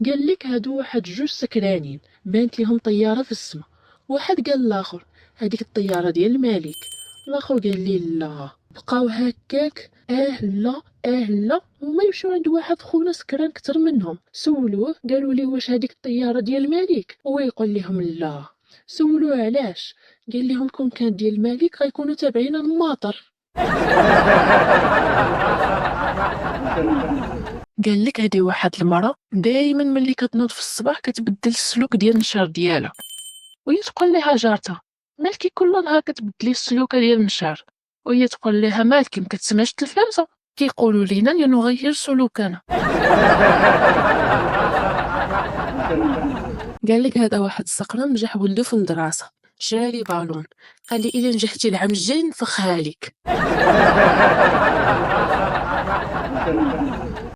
قال لك هادو واحد جوج سكرانين بانت ليهم طياره في السما. واحد قال لاخر هذيك الطياره ديال الملك. الاخر قال لي لا. بقاو هكاك لا لا وما يمشيو عند واحد خونا سكران كتر منهم. سولوه قالوا لي واش هذيك الطياره ديال الملك، هو يقول لهم لا. سولوه علاش، قال لهم كون كانت ديال الملك غيكونوا تابعين الماطر. قال لك هذه واحد المرأة دائما ملي كتنوض في الصباح كتبدل السلوك ديال النشار ديالها، وهي تقول لها جارتها مالكي كل نهار كتبدلي السلوك ديال النشار، وهي تقول لها مالكي ما كتسمعش التلفازة، كيقولوا لينا لنغير سلوكنا. قال لك هذا واحد السقران نجح ولده في المدرسة، شرا لي بالون، قال لي الا نجحتي العام الجاي نفخها لك.